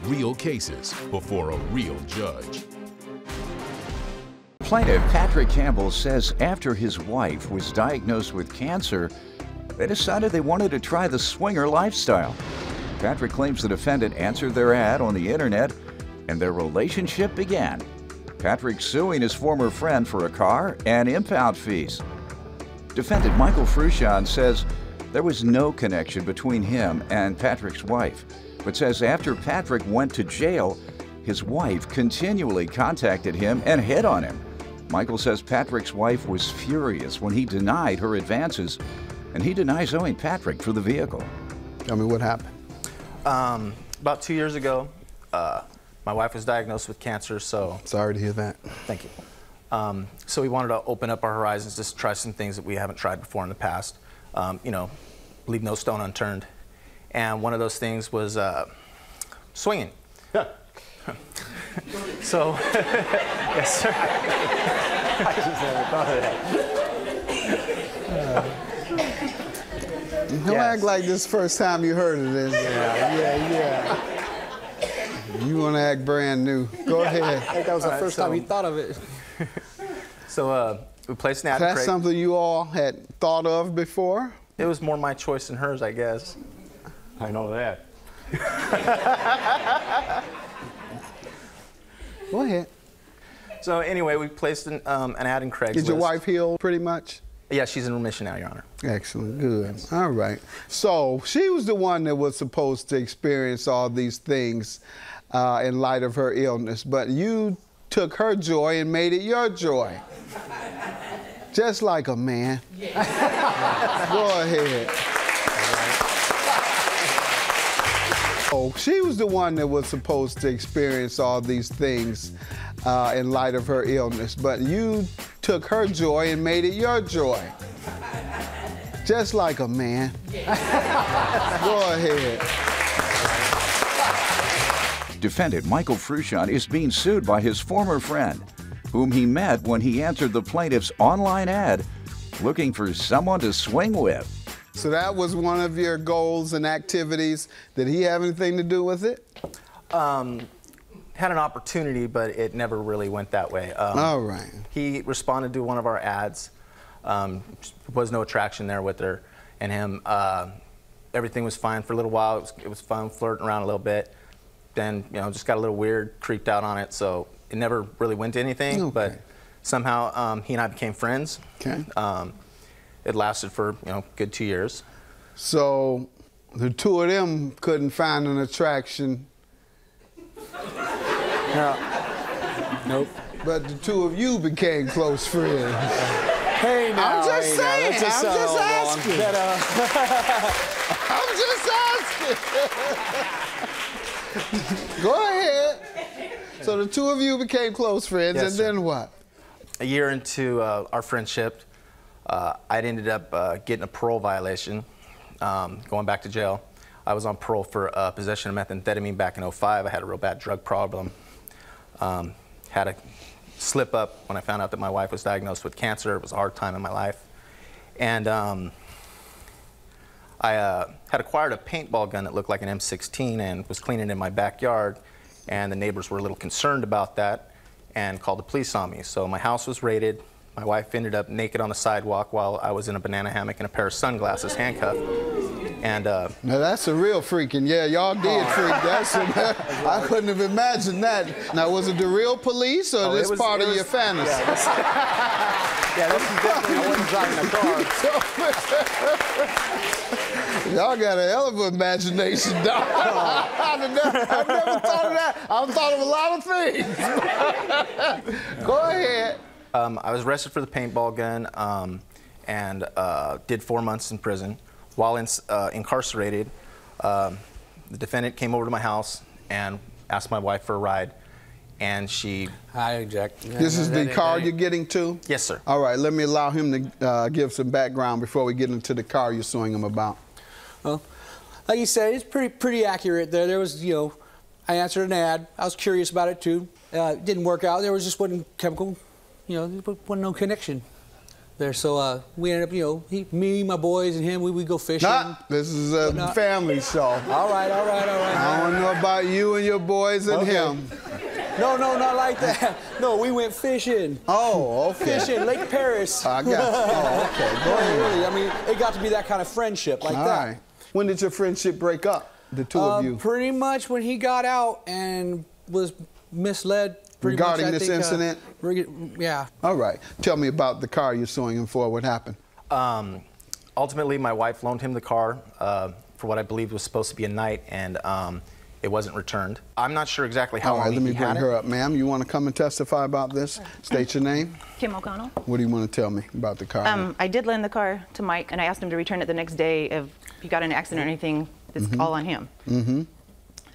real cases before a real judge. Plaintiff Patrick Campbell says after his wife was diagnosed with cancer, they decided they wanted to try the swinger lifestyle. Patrick claims the defendant answered their ad on the internet and their relationship began. Patrick suing his former friend for a car and impound fees. Defendant Michael Fruscian says there was no connection between him and Patrick's wife, but says after Patrick went to jail, his wife continually contacted him and hit on him. Michael says Patrick's wife was furious when he denied her advances, and he denies owing Patrick for the vehicle. Tell me what happened. About 2 years ago, my wife was diagnosed with cancer, so... Sorry to hear that. Thank you. So we wanted to open up our horizons, just try some things that we haven't tried before in the past. You know, leave no stone unturned. And one of those things was swinging. Yeah. So, yes, sir. I just never thought of that. Don't act like this first time you heard of this. Yeah. You want to act brand new. Go ahead. I think that was the first time you thought of it. So we placed an ad. That's something you all had thought of before? It was more my choice than hers, I guess. I know that. Go ahead. So anyway, we placed an ad in Craigslist. Is your wife healed pretty much? Yeah, she's in remission now, Your Honor. Excellent, good. All right. So she was the one that was supposed to experience all these things in light of her illness, but you took her joy and made it your joy. Just like a man. Go ahead. Oh, she was the one that was supposed to experience all these things in light of her illness, but you took her joy and made it your joy. Just like a man. Go ahead. Defendant Michael Fruscian is being sued by his former friend, whom he met when he answered the plaintiff's online ad looking for someone to swing with. So that was one of your goals and activities. Did he have anything to do with it? Had an opportunity, but it never really went that way. All right. He responded to one of our ads. Was no attraction there with her and him. Everything was fine for a little while. It was fun flirting around a little bit. Then, you know, just got a little weird, creeped out on it. So it never really went to anything. Okay. But somehow he and I became friends. Okay. It lasted for, you know, a good 2 years. So the two of them couldn't find an attraction. No. Nope. But the two of you became close friends. Hey, now, I'm just saying. I'm just asking. I'm just asking. Go ahead. So the two of you became close friends, Yes, and sir. then what? A year into our friendship, I'd ended up getting a parole violation, going back to jail. I was on parole for possession of methamphetamine back in '05. I had a real bad drug problem. Had a slip up when I found out that my wife was diagnosed with cancer. It was a hard time in my life. And I had acquired a paintball gun that looked like an M16 and was cleaning in my backyard. And the neighbors were a little concerned about that and called the police on me. So my house was raided. My wife ended up naked on the sidewalk while I was in a banana hammock and a pair of sunglasses, handcuffed. And now that's a real freaking, yeah, y'all did freak. That's I couldn't have imagined that. Now, was it the real police or this part of your fantasy? Yeah, this is definitely, I wasn't driving a car. Y'all got a hell of an imagination, dog. I never thought of that. I've thought of a lot of things. Go ahead. I was arrested for the paintball gun and did 4 months in prison. While incarcerated, the defendant came over to my house and asked my wife for a ride, and she... I object. This is the car you're getting to? Yes, sir. All right, let me allow him to give some background before we get into the car you're suing him about. Well, like you said, it's pretty accurate there. There was, you know, I answered an ad. I was curious about it, too. It didn't work out. There was just wasn't chemical, you know, there wasn't no connection. there. So we ended up, you know, me, my boys, and him, we go fishing. This is a family show. All right. I don't know about you and your boys and him. No, not like that. No, we went fishing. Oh, okay. Fishing, Lake Paris. I got you. Oh, okay. Go ahead. Really, I mean, it got to be that kind of friendship like All that. right. When did your friendship break up, the two of you? Pretty much when he got out and was misled. Regarding this incident? Yeah. All right. Tell me about the car you're suing him for. What happened? Ultimately, my wife loaned him the car for what I believed was supposed to be a night, and it wasn't returned. I'm not sure exactly how long he had it. Let me bring her up. Ma'am, you want to come and testify about this? State your name. Kim O'Connell. What do you want to tell me about the car? I did lend the car to Mike, and I asked him to return it the next day if he got in an accident or anything. It's all on him.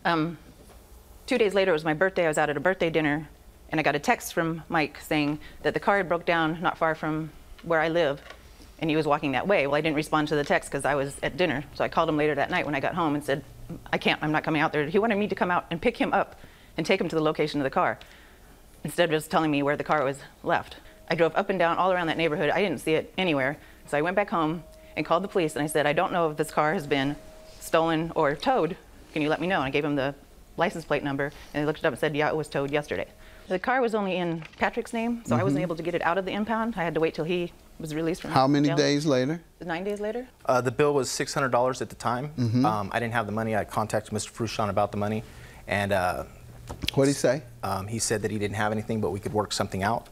2 days later, it was my birthday. I was out at a birthday dinner, and I got a text from Mike saying that the car had broke down not far from where I live, and he was walking that way. Well, I didn't respond to the text because I was at dinner, so I called him later that night when I got home and said, I'm not coming out there. He wanted me to come out and pick him up and take him to the location of the car, instead of just telling me where the car was left. I drove up and down all around that neighborhood. I didn't see it anywhere, so I went back home and called the police, and I said, I don't know if this car has been stolen or towed. Can you let me know? And I gave him the license plate number, and they looked it up and said, yeah, it was towed yesterday. The car was only in Patrick's name, so I wasn't able to get it out of the impound. I had to wait till he was released from How many jail. days later? 9 days later. The bill was $600 at the time. I didn't have the money. I contacted Mr. Fruscian about the money, and what did he say? He said that he didn't have anything, but we could work something out.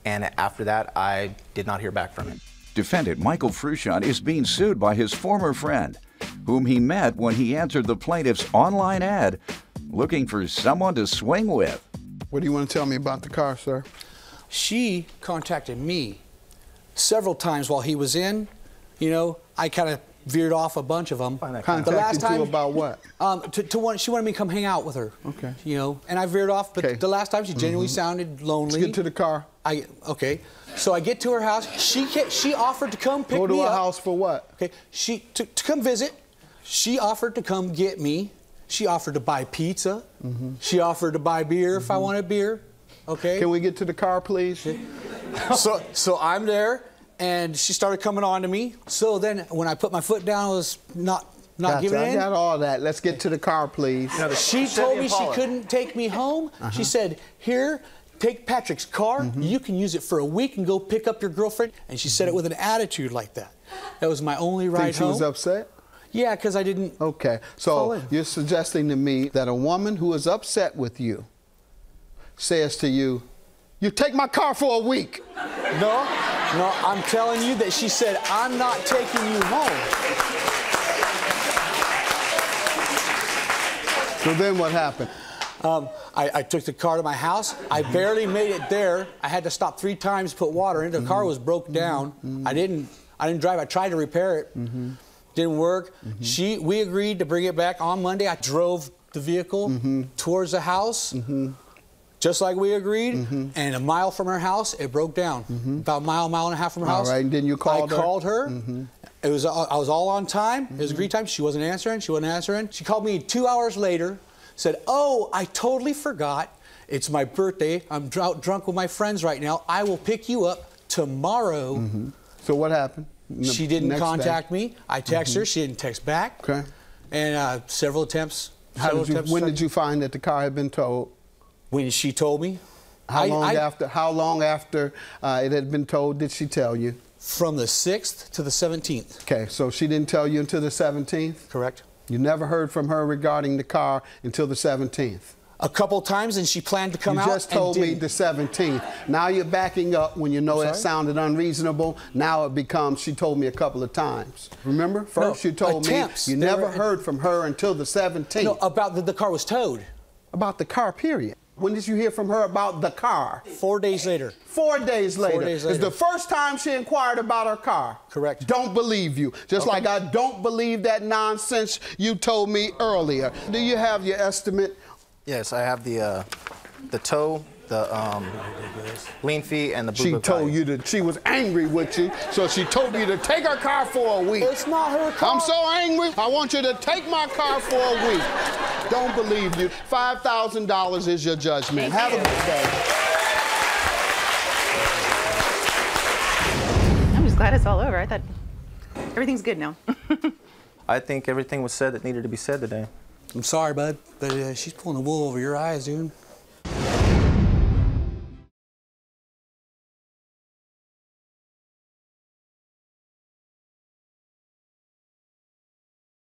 And after that, I did not hear back from him. Defendant Michael Fruscian is being sued by his former friend, whom he met when he answered the plaintiff's online ad looking for someone to swing with. What do you want to tell me about the car, sir? She contacted me several times while he was in. You know, I kind of veered off a bunch of them. Contacted the last time, you about what? She wanted me to come hang out with her. Okay. You know, and I veered off, but the last time she genuinely sounded lonely. Let's get to the car. Okay. So I get to her house. She offered to come pick me up. Go to her house for what? Okay. To come visit. She offered to come get me. She offered to buy pizza. She offered to buy beer if I wanted beer. Okay. Can we get to the car, please? So I'm there, and she started coming on to me. So then when I put my foot down, I was not giving in. I got all that. Let's get to the car, please. She told me she couldn't take me home. She said, here, take Patrick's car. You can use it for a week and go pick up your girlfriend. And she said it with an attitude like that. That was my only ride home. Think she was upset? Yeah, because I didn't. Okay, so you're suggesting to me that a woman who is upset with you says to you, you take my car for a week. No, I'm telling you that she said, I'm not taking you home. So then what happened? I took the car to my house. I barely made it there. I had to stop 3 times to put water in it. The car was broke down. I didn't drive. I tried to repair it. Didn't work. We agreed to bring it back on Monday. I drove the vehicle towards the house, just like we agreed. And a mile from her house, it broke down. About a mile and a half from her house. All right, and then you called her? I called her. I was all on time. It was agreed time. She wasn't answering. She called me 2 hours later, said, oh, I totally forgot. It's my birthday. I'm out drunk with my friends right now. I will pick you up tomorrow. So what happened? She didn't contact me. I texted her. She didn't text back. Okay. And several attempts. When did you find that the car had been towed? When she told me. How long after it had been towed did she tell you? From the 6th to the 17th. Okay, so she didn't tell you until the 17th? Correct. You never heard from her regarding the car until the 17th? A couple times, and she planned to come out. You just told me the 17th. Now you're backing up when you know it sounded unreasonable. Now it becomes, she told me a couple of times. Remember? First you told me you never heard from her until the 17th. No, about the car was towed. About the car, period. When did you hear from her about the car? 4 days later. 4 days later. 4 days later. It's the first time she inquired about her car. Correct. Don't believe you. Just like I don't believe that nonsense you told me earlier. Do you have your estimate? Yes, I have the tow, the lien fee, and the blue book She told value. you that she was angry with you, so she told you to take her car for a week. It's not her car. I'm so angry, I want you to take my car for a week. Don't believe you. $5,000 is your judgment. Have a good day. I'm glad it's all over. I thought everything's good now. I think everything was said that needed to be said today. I'm sorry, bud, but she's pulling the wool over your eyes, dude.